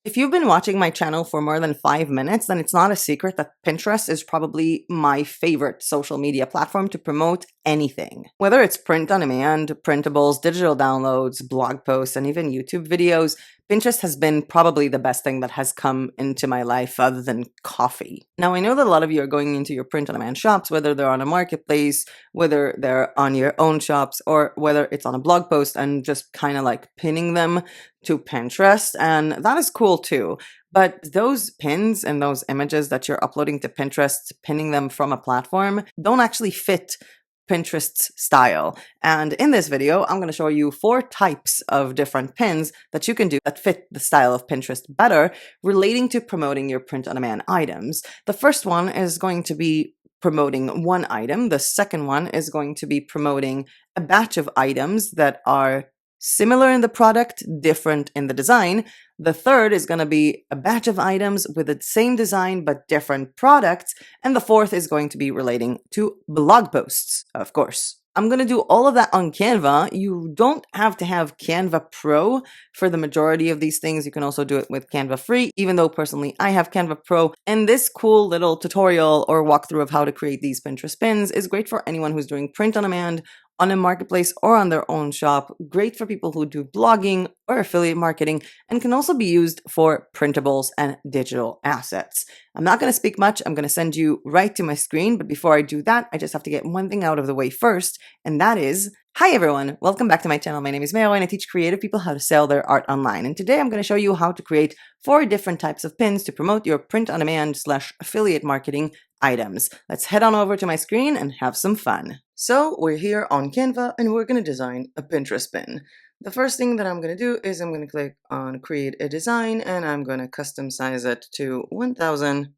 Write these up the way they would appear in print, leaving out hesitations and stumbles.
If you've been watching my channel for more than 5 minutes, then it's not a secret that Pinterest is probably my favorite social media platform to promote anything. Whether it's print on demand, printables, digital downloads, blog posts, and even YouTube videos, Pinterest has been probably the best thing that has come into my life other than coffee. Now, I know that a lot of you are going into your print on demand shops, whether they're on a marketplace, whether they're on your own shops, or whether it's on a blog post and just kind of like pinning them to Pinterest, and that is cool too. But those pins and those images that you're uploading to Pinterest, pinning them from a platform, don't actually fit Pinterest's style. And in this video, I'm going to show you 4 types of different pins that you can do that fit the style of Pinterest better, relating to promoting your print-on-demand items. The first one is going to be promoting one item. The second one is going to be promoting a batch of items that are similar in the product, different in the design. The third is going to be a batch of items with the same design but different products. And the fourth is going to be relating to blog posts, of course. I'm going to do all of that on Canva. You don't have to have Canva Pro for the majority of these things. You can also do it with Canva Free, even though personally I have Canva Pro. And this cool little tutorial or walkthrough of how to create these Pinterest pins is great for anyone who's doing print on demand, on a marketplace, or on their own shop. Great for people who do blogging or affiliate marketing, and can also be used for printables and digital assets. I'm not going to speak much. I'm going to send you right to my screen. But before I do that, I just have to get one thing out of the way first, and that is, hi everyone, welcome back to my channel. My name is Meo and I teach creative people how to sell their art online. And today I'm going to show you how to create 4 different types of pins to promote your print on demand / affiliate marketing items. Let's head on over to my screen and have some fun. So we're here on Canva and we're going to design a Pinterest pin. The first thing that I'm going to do is I'm going to click on create a design and I'm going to custom size it to 1000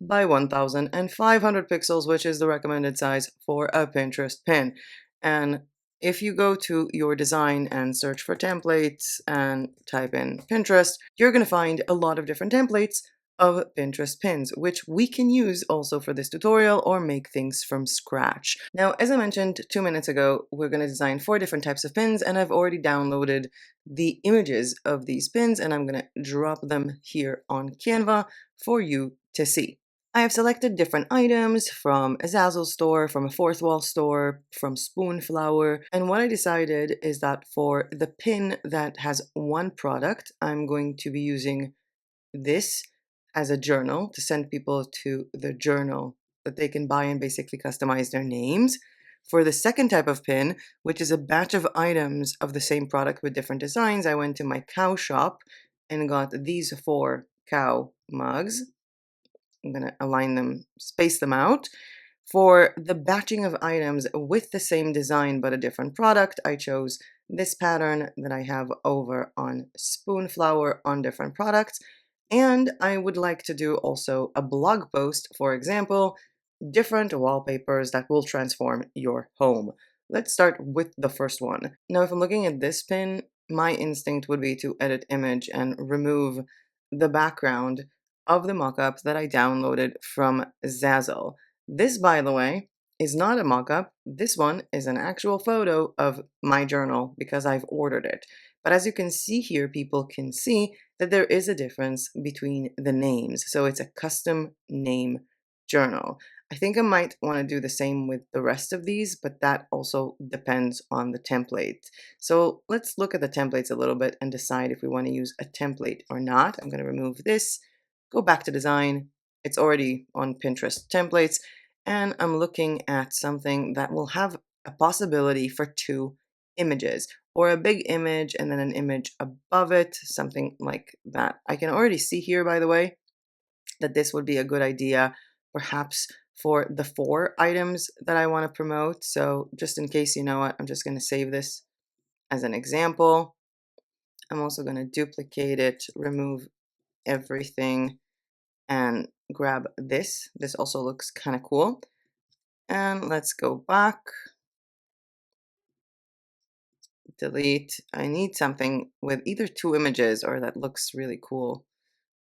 by 1500 pixels, which is the recommended size for a Pinterest pin. And if you go to your design and search for templates and type in Pinterest, you're going to find a lot of different templates of Pinterest pins, which we can use also for this tutorial or make things from scratch. Now, as I mentioned 2 minutes ago, we're going to design 4 different types of pins, and I've already downloaded the images of these pins, and I'm going to drop them here on Canva for you to see. I have selected different items from a Zazzle store, from a Fourth Wall store, from Spoonflower, and what I decided is that for the pin that has one product, I'm going to be using this as a journal to send people to the journal that they can buy and basically customize their names. For the second type of pin, which is a batch of items of the same product with different designs, I went to my cow shop and got these 4 cow mugs. I'm going to align them, space them out. For the batching of items with the same design but a different product, I chose this pattern that I have over on Spoonflower on different products. And I would like to do also a blog post, for example, different wallpapers that will transform your home. Let's start with the first one. Now, if I'm looking at this pin, my instinct would be to edit image and remove the background of the mockup that I downloaded from Zazzle. This, by the way, is not a mockup. This one is an actual photo of my journal because I've ordered it. But as you can see here, people can see that there is a difference between the names. So it's a custom name journal. I think I might want to do the same with the rest of these, but that also depends on the template. So let's look at the templates a little bit and decide if we want to use a template or not. I'm going to remove this, go back to design. It's already on Pinterest templates, and I'm looking at something that will have a possibility for 2 images, or a big image and then an image above it, something like that. I can already see here, by the way, that this would be a good idea perhaps for the 4 items that I want to promote. So just in case, you know what, I'm just going to save this as an example. I'm also going to duplicate it, remove everything, and grab this. This also looks kind of cool. And let's go back. Delete. I need something with either 2 images or that looks really cool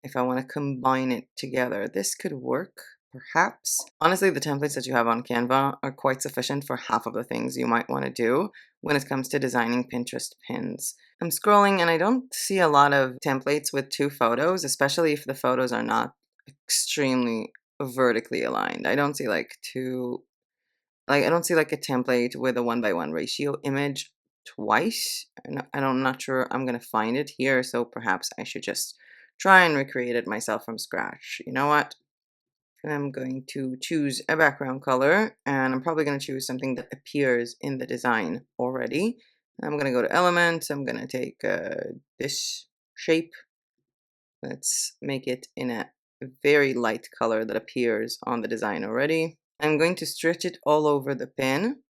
if I want to combine it together. This could work, perhaps. Honestly, the templates that you have on Canva are quite sufficient for half of the things you might want to do when it comes to designing Pinterest pins. I'm scrolling and I don't see a lot of templates with two photos, especially if the photos are not extremely vertically aligned. I don't see like I don't see like a template with a 1:1 ratio image twice. And I'm not sure I'm gonna find it here, so perhaps I should just try and recreate it myself from scratch. You know what? I'm going to choose a background color, and I'm probably going to choose something that appears in the design already. I'm going to go to elements. I'm going to take this shape. Let's make it in a very light color that appears on the design already. I'm going to stretch it all over the pin.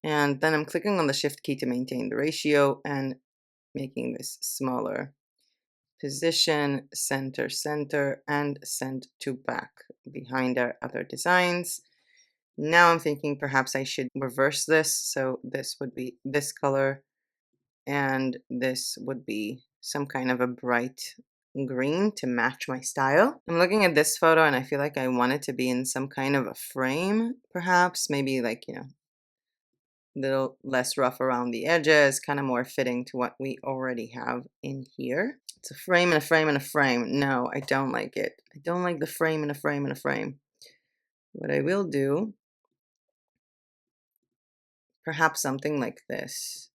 And then I'm clicking on the shift key to maintain the ratio and making this smaller. Position, center, center, and send to back behind our other designs. Now I'm thinking perhaps I should reverse this. So this would be this color, and this would be some kind of a bright green to match my style. I'm looking at this photo and I feel like I want it to be in some kind of a frame, perhaps, maybe like, a little less rough around the edges, kind of more fitting to what we already have in here. It's a frame and a frame and a frame. No, I don't like it. I don't like the frame and a frame and a frame. What I will do, perhaps something like this.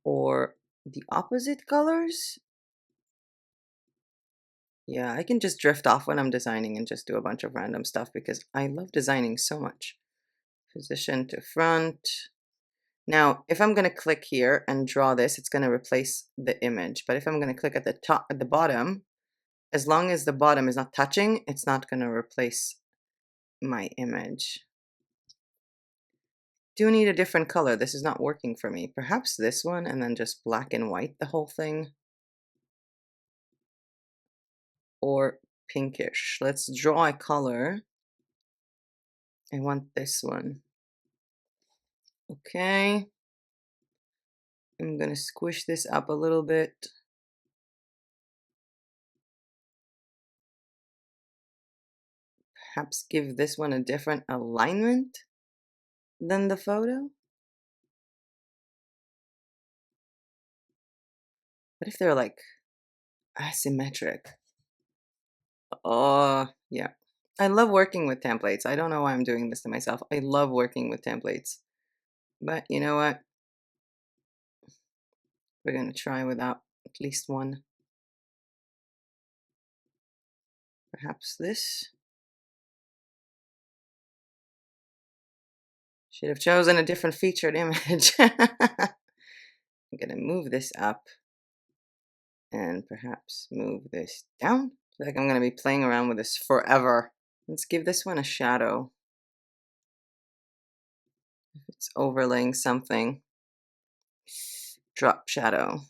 Or the opposite colors. Yeah, I can just drift off when I'm designing and just do a bunch of random stuff because I love designing so much. Position to front. Now, if I'm going to click here and draw this, it's going to replace the image. But if I'm going to click at the top, at the bottom, as long as the bottom is not touching, it's not going to replace my image. Do need a different color. This is not working for me. Perhaps this one and then just black and white the whole thing. Or pinkish. Let's draw a color. I want this one. Okay. I'm going to squish this up a little bit. Perhaps give this one a different alignment than the photo. What if they're like asymmetric? Oh, yeah. I love working with templates. I don't know why I'm doing this to myself. I love working with templates. But you know what? We're going to try without at least one. Perhaps this. Should have chosen a different featured image. I'm going to move this up and perhaps move this down. I feel like I'm going to be playing around with this forever. Let's give this one a shadow. If it's overlaying something. Drop shadow.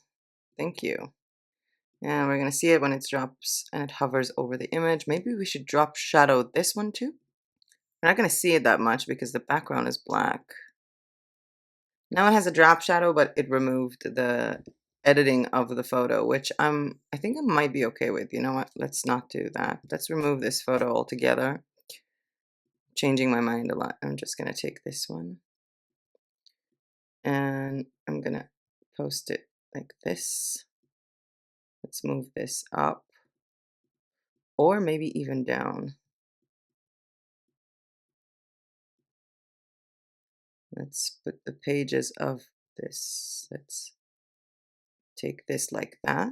Thank you. And we're going to see it when it drops and it hovers over the image. Maybe we should drop shadow this one too. We're not going to see it that much because the background is black. Now it has a drop shadow, but it removed the editing of the photo, which I think I might be okay with. You know what? Let's not do that. Let's remove this photo altogether. Changing my mind a lot. I'm just going to take this one and I'm going to post it like this. Let's move this up or maybe even down. Let's put the pages of this. Let's take this like that.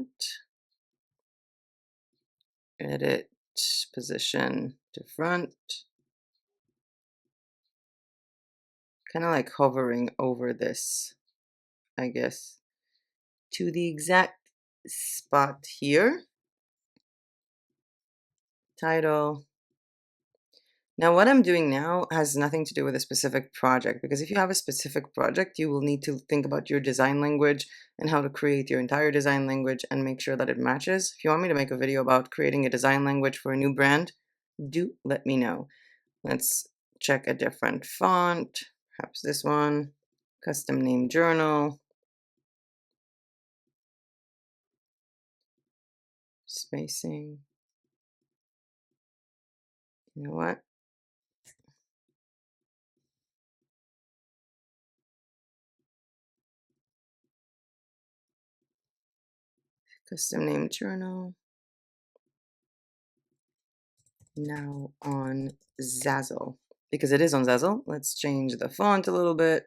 Edit, position to front. Kind of like hovering over this, I guess, to the exact spot here. Title. Now what I'm doing now has nothing to do with a specific project, because if you have a specific project, you will need to think about your design language and how to create your entire design language and make sure that it matches. If you want me to make a video about creating a design language for a new brand, do let me know. Let's check a different font, perhaps this one, custom name journal, spacing. You know what? Custom name journal. Now on Zazzle. Because it is on Zazzle, let's change the font a little bit.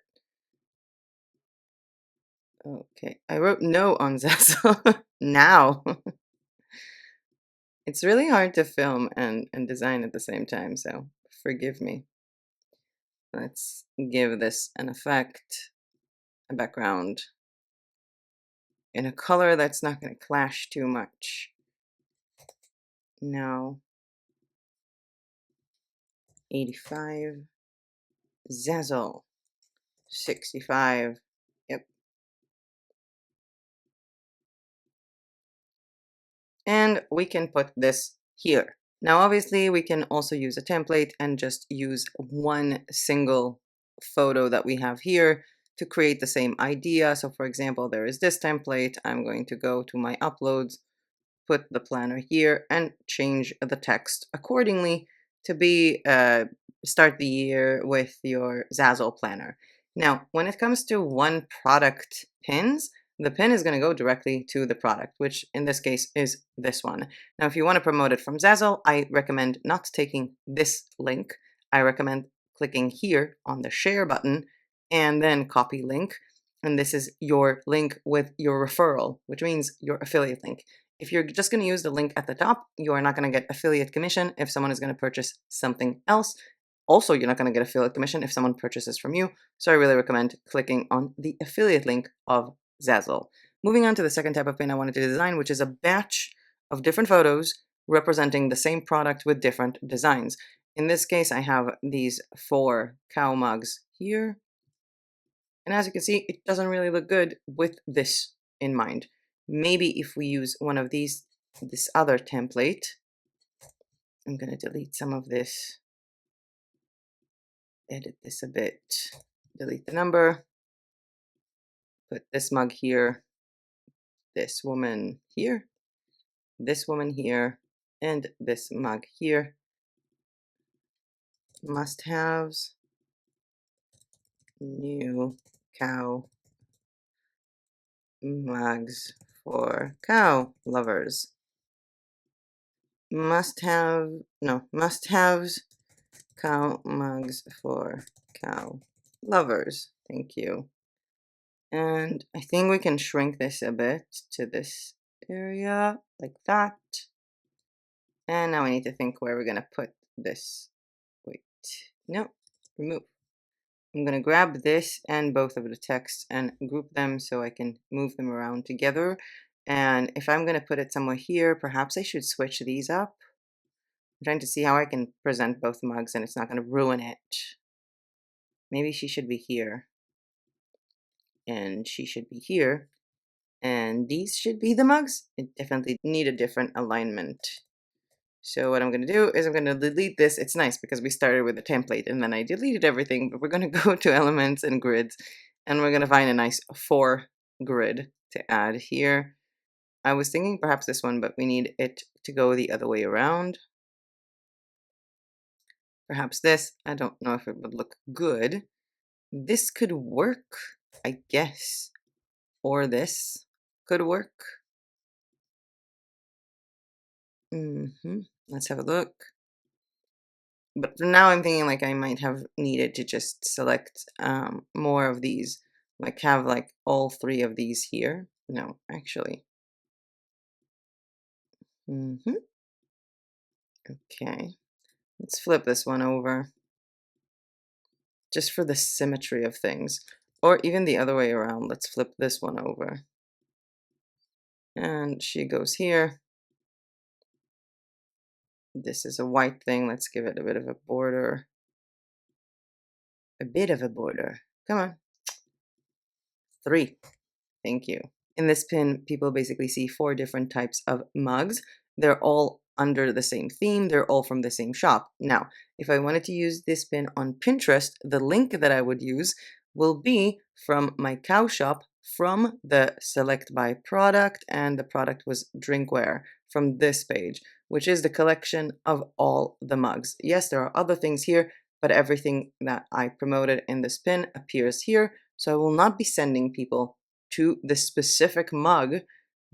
Okay, I wrote no on Zazzle. Now. It's really hard to film and design at the same time, so forgive me. Let's give this an effect, a background, in a color that's not going to clash too much. Now, 85, Zazzle, 65, yep. And we can put this here. Now, obviously, we can also use a template and just use one single photo that we have here to create the same idea. So for example, there is this template. I'm going to go to my uploads, put the planner here, and change the text accordingly to be start the year with your Zazzle planner. Now, when it comes to one product pins, the pin is going to go directly to the product, which in this case is this one. Now, if you want to promote it from Zazzle, I recommend not taking this link. I recommend clicking here on the share button and then copy link. And this is your link with your referral, which means your affiliate link. If you're just going to use the link at the top, you are not going to get affiliate commission if someone is going to purchase something else. Also, you're not going to get affiliate commission if someone purchases from you. So I really recommend clicking on the affiliate link of Zazzle. Moving on to the second type of pin I wanted to design, which is a batch of different photos representing the same product with different designs. In this case, I have these 4 cow mugs here. And as you can see, it doesn't really look good with this in mind. Maybe if we use one of these, this other template, I'm going to delete some of this, edit this a bit, delete the number, put this mug here, this woman here, this woman here, and this mug here. Must-haves, new cow mugs for cow lovers. Must-haves, cow mugs for cow lovers. Thank you. And I think we can shrink this a bit to this area, like that. And now we need to think where we're going to put this. Wait, no, remove. I'm going to grab this and both of the text and group them so I can move them around together. And if I'm going to put it somewhere here, perhaps I should switch these up. I'm trying to see how I can present both mugs and it's not going to ruin it. Maybe she should be here. And she should be here. And these should be the mugs. It definitely need a different alignment. So what I'm going to do is I'm going to delete this. It's nice because we started with a template and then I deleted everything, but we're going to go to elements and grids and we're going to find a nice 4 grid to add here. I was thinking perhaps this one, but we need it to go the other way around. Perhaps this, I don't know if it would look good. This could work, I guess, or this could work. Let's have a look. But for now, I'm thinking like I might have needed to just select more of these, like have like all 3 of these here. No, actually. Okay, let's flip this one over just for the symmetry of things, or even the other way around. Let's flip this one over. And she goes here. This is a white thing. Let's give it a bit of a border. A bit of a border. Come on. 3. Thank you. In this pin, people basically see 4 different types of mugs. They're all under the same theme. They're all from the same shop. Now, if I wanted to use this pin on Pinterest, the link that I would use will be from my cow shop from the select by product, and the product was drinkware from this page, which is the collection of all the mugs. Yes, there are other things here, but everything that I promoted in this pin appears here. So I will not be sending people to the specific mug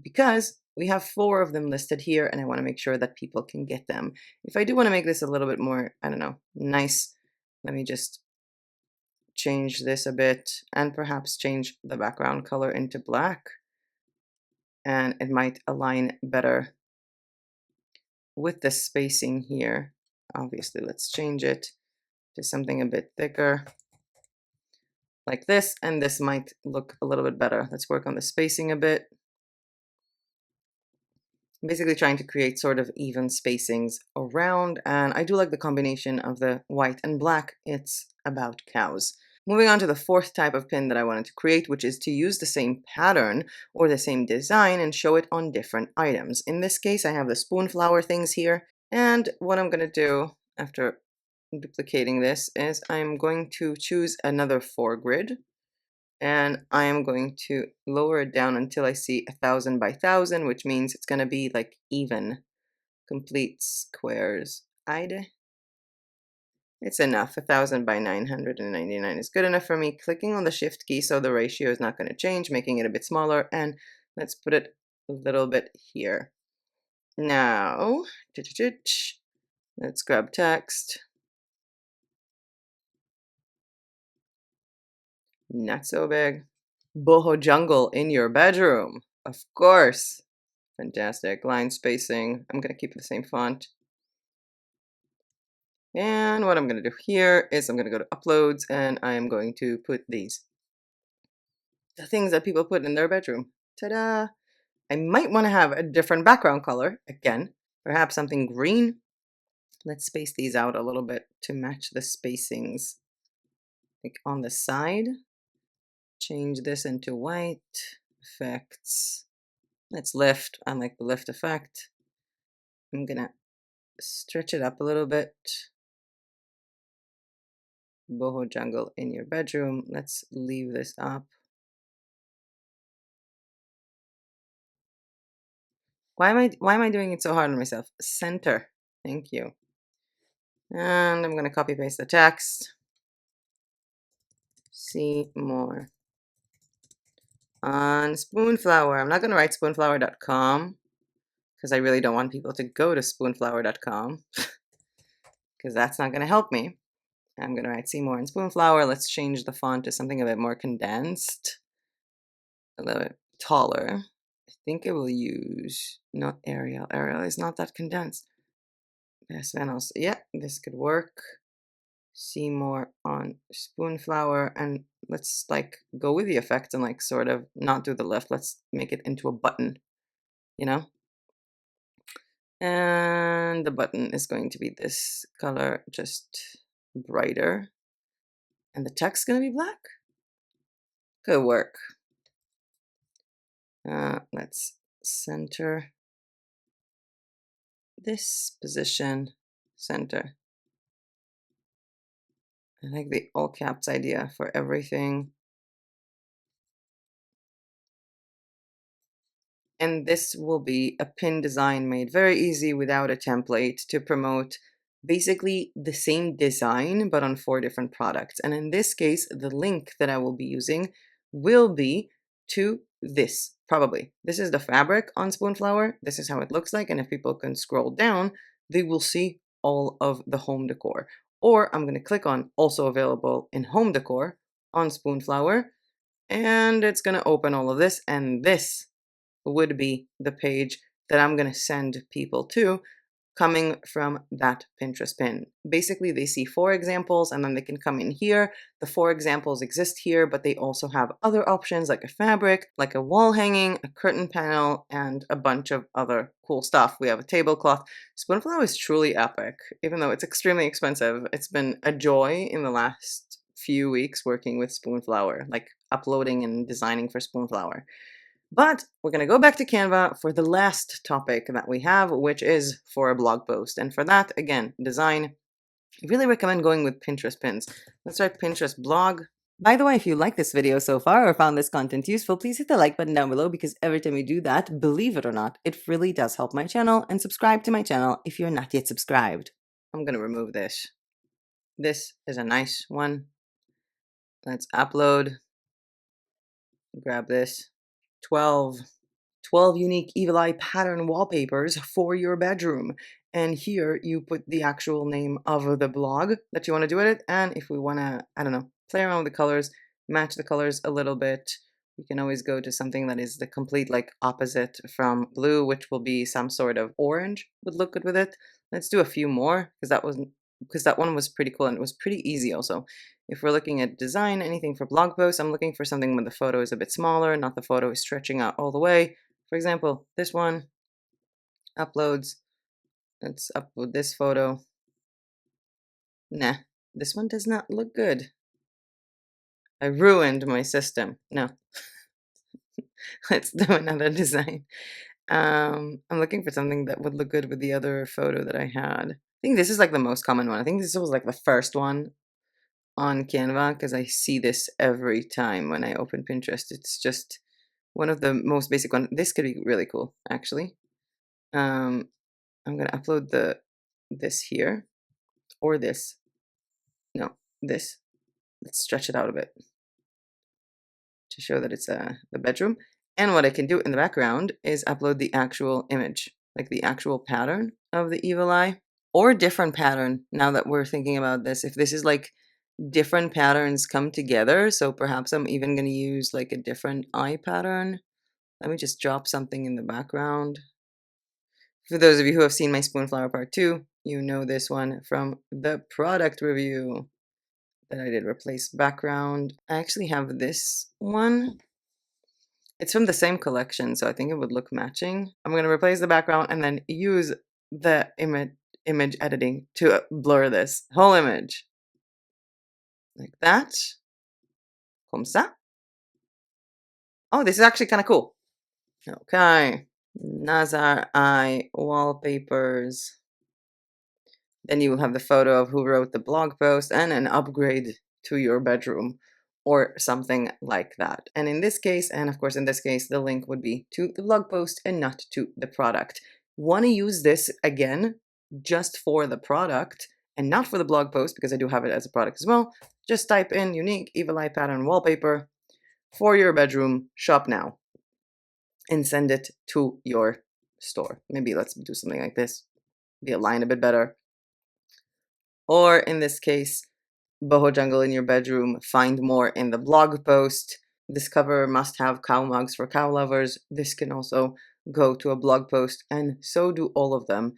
because we have 4 of them listed here, and I want to make sure that people can get them. If I do want to make this a little bit more, I don't know, nice, let me just change this a bit and perhaps change the background color into black, and it might align better with the spacing here. Obviously, let's change it to something a bit thicker like this, and this might look a little bit better. Let's work on the spacing a bit. Basically trying to create sort of even spacings around, and I do like the combination of the white and black. It's about cows. Moving on to the 4th type of pin that I wanted to create, which is to use the same pattern or the same design and show it on different items. In this case, I have the spoon flower things here, and what I'm going to do after duplicating this is I'm going to choose another foregrid, and I am going to lower it down until I see 1000 by 1000, which means it's going to be like even complete squares. It's enough. 1000 by 999 is good enough for me. Clicking on the shift key so the ratio is not going to change, making it a bit smaller, and let's put it a little bit here. Now, let's grab text. Not so big. Boho jungle in your bedroom. Of course. Fantastic. Line spacing. I'm going to keep the same font. And what I'm going to do here is I'm going to go to uploads, and I am going to put these. The things that people put in their bedroom. Ta-da! I might want to have a different background color. Again, perhaps something green. Let's space these out a little bit to match the spacings. Like on the side. Change this into white. Effects. Let's lift. I like the lift effect. I'm going to stretch it up a little bit. Boho jungle in your bedroom. Let's leave this up. Why am I doing it so hard on myself? Center. Thank you. And I'm going to copy paste the text. See more on Spoonflower. I'm not going to write spoonflower.com because I really don't want people to go to spoonflower.com because that's not going to help me. I'm going to write see more on Spoonflower. Let's change the font to something a bit more condensed, a little bit taller. I think I will use not Arial. Arial is not that condensed. Yes, Venos. Yeah, this could work. See more on Spoonflower, and let's like go with the effect and like sort of not do the lift. Let's make it into a button, you know? And the button is going to be this color, just brighter. And the text is going to be black. Good work. Let's center this position, center. I like the all caps idea for everything. And this will be a pin design made very easy without a template to promote basically the same design but on 4 different products. And in this case, the link that I will be using will be to this, probably. This is the fabric on Spoonflower. This is how it looks like. And if people can scroll down, they will see all of the home decor. Or I'm going to click on also available in home decor on Spoonflower, and it's going to open all of this, and this would be the page that I'm going to send people to coming from that Pinterest pin. Basically, they see 4 examples and then they can come in here. The 4 examples exist here, but they also have other options like a fabric, like a wall hanging, a curtain panel, and a bunch of other cool stuff. We have a tablecloth. Spoonflower is truly epic, even though it's extremely expensive. It's been a joy in the last few weeks working with Spoonflower, like uploading and designing for Spoonflower. But we're going to go back to Canva for the last topic that we have, which is for a blog post. And for that, again, design. I really recommend going with Pinterest pins. Let's write Pinterest blog. By the way, if you like this video so far or found this content useful, please hit the like button down below because every time you do that, believe it or not, it really does help my channel, and subscribe to my channel if you're not yet subscribed. I'm going to remove this. This is a nice one. Let's upload. Grab this. 12 12 unique Evil Eye pattern wallpapers for your bedroom. And here you put the actual name of the blog that you want to do with it. And if we want to, I don't know, play around with the colors, match the colors a little bit, you can always go to something that is the complete like opposite from blue, which will be some sort of orange would look good with it. Let's do a few more because that one was pretty cool and it was pretty easy also. If we're looking at design, anything for blog posts, I'm looking for something when the photo is a bit smaller, not the photo is stretching out all the way. For example, this one, uploads. Let's upload this photo. Nah, this one does not look good. I ruined my system. No. Let's do another design. I'm looking for something that would look good with the other photo that I had. I think this is like the most common one. I think this was like the first one on Canva because I see this every time when I open Pinterest. It's just one of the most basic ones. This could be really cool, actually. I'm gonna upload this here or this. No, this. Let's stretch it out a bit to show that it's the bedroom. And what I can do in the background is upload the actual image, like the actual pattern of the Evil Eye, or a different pattern now that we're thinking about this. If this is like different patterns come together, so perhaps I'm even going to use like a different eye pattern. Let me just drop something in the background. For those of you who have seen my Spoonflower Part 2, you know this one from the product review that I did, replace background. I actually have this one. It's from the same collection, so I think it would look matching. I'm going to replace the background and then use the image editing to blur this whole image. Like that. Comme ça. Oh, this is actually kind of cool. Okay. Nazar Eye wallpapers. Then you will have the photo of who wrote the blog post and an upgrade to your bedroom or something like that. And in this case, and of course in this case, the link would be to the blog post and not to the product. Want to use this again just for the product and not for the blog post because I do have it as a product as well. Just type in unique Evil Eye pattern wallpaper for your bedroom, shop now, and send it to your store. Maybe let's do something like this, be aligned a bit better. Or in this case, boho jungle in your bedroom, find more in the blog post. This cover must have cow mugs for cow lovers. This can also go to a blog post, and so do all of them.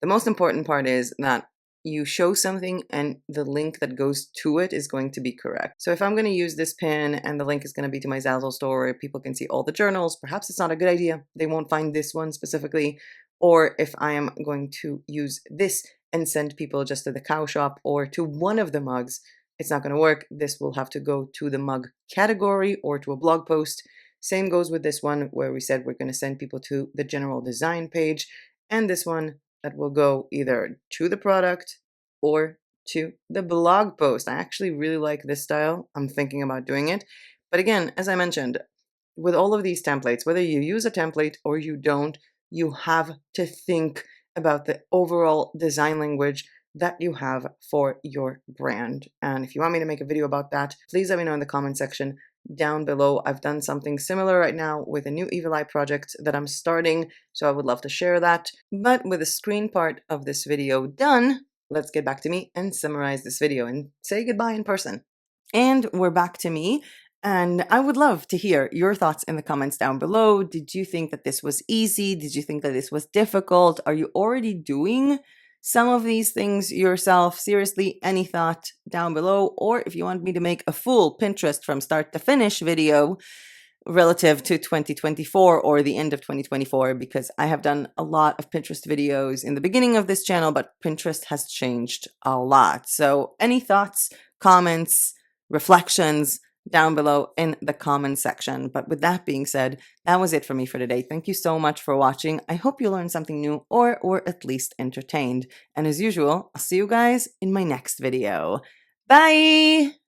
The most important part is that you show something and the link that goes to it is going to be correct. So if I'm going to use this pin and the link is going to be to my Zazzle store where people can see all the journals, perhaps it's not a good idea. They won't find this one specifically. Or if I am going to use this and send people just to the cow shop or to one of the mugs, it's not going to work. This will have to go to the mug category or to a blog post. Same goes with this one where we said we're going to send people to the general design page, and this one that will go either to the product or to the blog post. I actually really like this style. I'm thinking about doing it. But again, as I mentioned, with all of these templates, whether you use a template or you don't, you have to think about the overall design language that you have for your brand. And if you want me to make a video about that, please let me know in the comment section down below. I've done something similar right now with a new Evil Eye project that I'm starting, so I would love to share that. But with the screen part of this video done, let's get back to me and summarize this video and say goodbye in person. And we're back to me. And I would love to hear your thoughts in the comments down below. Did you think that this was easy? Did you think that this was difficult? Are you already doing some of these things yourself? Seriously, any thought down below? Or if you want me to make a full Pinterest from start to finish video relative to 2024 or the end of 2024, because I have done a lot of Pinterest videos in the beginning of this channel, but Pinterest has changed a lot. So any thoughts, comments, reflections down below in the comment section. But with that being said, that was it for me for today. Thank you so much for watching. I hope you learned something new or were at least entertained. And as usual, I'll see you guys in my next video. Bye!